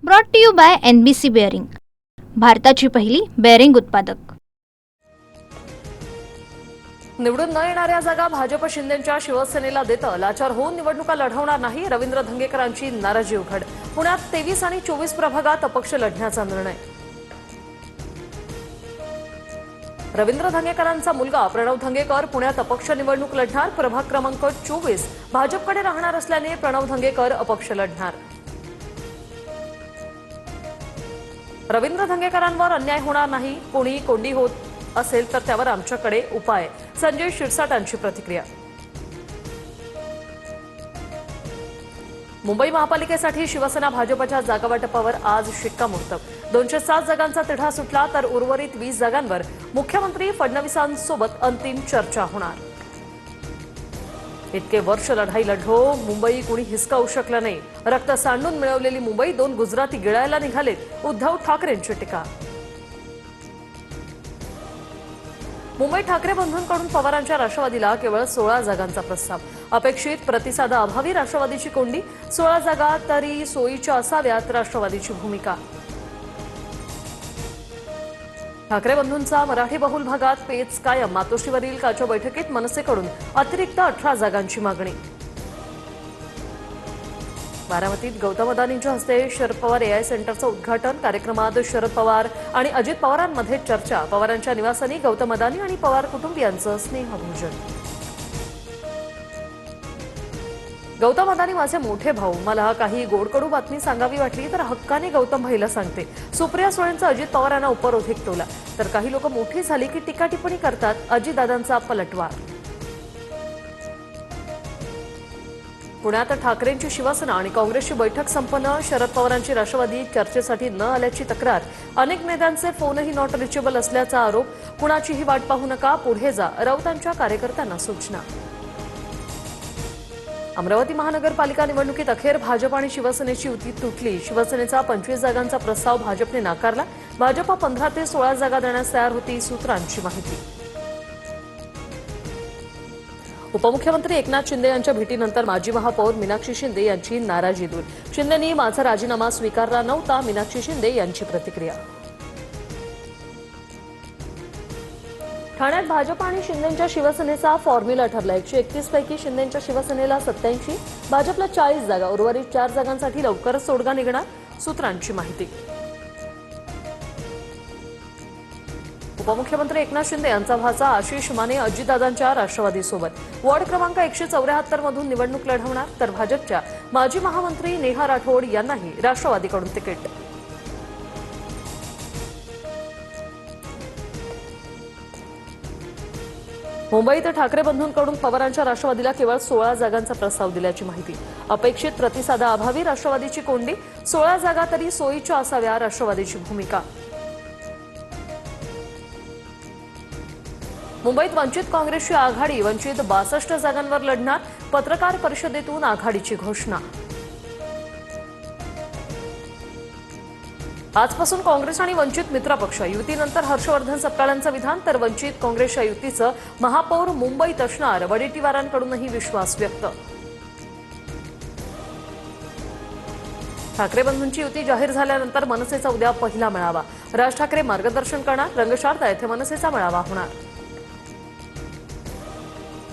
Brought to you by NBC bearing, भारताची पहिली bearing उत्पादक। निवडून न येणाऱ्या जागा भाजप शिंदेंच्या शिवसेनेला देतं, लाचार होऊन निवडणुका लढवणार नाही, रवींद्र धंगेकरांची नाराजी उघड। पुण्यात 23 आणि 24 प्रभागात अपक्ष लढण्याचा निर्णय। रवींद्र धंगेकरांचा मुलगा प्रणव धंगेकर पुण्यात अपक्ष निवडणूक लढणार। प्रभाग क्रमांक 24 भाजपकडे राहणार असल्याने प्रणव धंगेकर अपक्ष लढणार। रवींद्र धंगेकरांवर अन्याय होणार नाही, कोणी कोंडी होत असेल तर त्यावर आमच्याकडे उपाय, संजय शिरसाटांची प्रतिक्रिया। मुंबई महापालिकेसाठी शिवसेना भाजपच्या जागावाटपावर आज शिक्कामोर्तब। 207 जागांचा तिढा सुटला तर उर्वरित 20 जागांवर मुख्यमंत्री फडणवीसांसोबत अंतिम चर्चा होणार। इतके वर्ष लढाई लढलो, मुंबई कुणी हिसकावू शकलं नाही, रक्त सांडून मिळवलेली मुंबई 2 गुजराती गिळायला निघालेत, उद्धव ठाकरेंची टीका। मुंबई ठाकरे बंधूंकडून पवारांच्या राष्ट्रवादीला केवळ 16 जागांचा प्रस्ताव। अपेक्षित प्रतिसादाअभावी राष्ट्रवादीची कोंडी, 16 जागा तरी सोयीच्या असाव्यात, राष्ट्रवादीची भूमिका। ठाकरे बंधूंचा मराठी बहुल भागात पेच कायम, मातोश्रीवरील कालच्या बैठकीत मनसेकडून अतिरिक्त 18 जागांची मागणी। बारामतीत गौतम अदानींच्या हस्ते शरद पवार AI सेंटरचं उद्घाटन। कार्यक्रमात शरद पवार आणि अजित पवारांमध्ये चर्चा। पवारांच्या निवासानी गौतम अदानी आणि पवार कुटुंबियांचं स्नेहभोजन। गौतम अदानी माझे मोठे भाऊ, मला काही गोडकडू बातमी सांगावी वाटली तर हक्काने गौतम भाईला सांगते। सुप्रिया सुळेंचा अजित पवारांना उपरोधिक टोला, तर काही लोक मोठी झाली की टीका टिप्पणी करतात, अजितदादांचा पलटवार। पुण्यात ठाकरेंची शिवसेना आणि काँग्रेसची बैठक संपन्न। शरद पवारांची राष्ट्रवादी चर्चेसाठी न आल्याची तक्रार, अनेक नेत्यांचे फोनही नॉट रिचेबल असल्याचा आरोप। कुणाचीही वाट पाहू नका, पुढे जा, राऊतांच्या कार्यकर्त्यांना सूचना। अमरावती महानगरपालिका निवडणुकीत अखेर भाजप आणि शिवसेनेची युती तुटली। शिवसेनेचा 25 जागांचा प्रस्ताव भाजपने नाकारला। भाजप 15 ते 16 जागा देण्यास तयार होती, सूत्रांची माहिती। उपमुख्यमंत्री एकनाथ शिंदे यांच्या भेटीनंतर माजी महापौर मीनाक्षी शिंदे यांची नाराजी दूर। शिंदेंनी माझा राजीनामा स्वीकारला नव्हता, मीनाक्षी शिंदे यांची प्रतिक्रिया। ठाण्यात भाजप आणि शिंदेंच्या शिवसेनेचा फॉर्म्युला ठरला। 131 पैकी शिंदेंच्या शिवसेनेला 87, भाजपला 40 जागा, उर्वरित 4 जागांसाठी लवकरच तोडगा निघणार, सूत्रांची माहिती। उपमुख्यमंत्री एकनाथ शिंदे यांचा भाचा आशिष माने अजितदादांच्या राष्ट्रवादीसोबत वॉर्ड क्रमांक 174 मधून निवडणूक लढवणार, तर भाजपच्या माजी महामंत्री नेहा राठोड यांनाही राष्ट्रवादीकडून तिकीट। मुंबईत ठाकरे बंधूंकडून पवारांच्या राष्ट्रवादीला केवळ 16 जागांचा प्रस्ताव दिल्याची माहिती। अपेक्षित प्रतिसादाअभावी राष्ट्रवादीची कोंडी, 16 जागा तरी सोयीच्या असाव्या, राष्ट्रवादीची भूमिका। मुंबईत वंचित काँग्रेसची आघाडी, वंचित 62 जागांवर लढणार, पत्रकार परिषदेतून आघाडीची घोषणा। आजपासून काँग्रेस आणि वंचित मित्रपक्ष, युतीनंतर हर्षवर्धन सपकाळांचं विधान, तर वंचित काँग्रेसच्या युतीचं महापौर मुंबईत असणार, वडेट्टीवारांकडूनही विश्वास व्यक्त। ठाकरे बंधूंची युती जाहीर झाल्यानंतर मनसेचा उद्या पहिला मेळावा। राज ठाकरे मार्गदर्शन करणार, रंगशारदा येथे मनसेचा मेळावा होणार।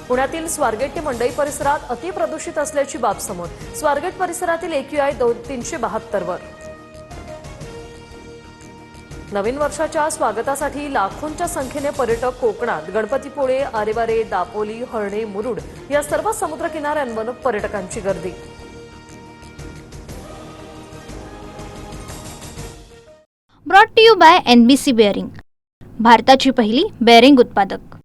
पुण्यातील स्वारगेट ते मंडई परिसरात अतिप्रदूषित असल्याची बाब समोर। स्वारगेट परिसरातील AQI 372 वर। नवीन वर्षाच्या स्वागतासाठी लाखोंच्या संख्येने पर्यटक कोकणात। गणपतीपुळे, आरेवारे, दापोली, हर्णे, मुरुड या सर्व समुद्र किनाऱ्यांवर पर्यटकांची गर्दी। Brought to you by NBC bearing, भारताची पहिली बेअरिंग उत्पादक।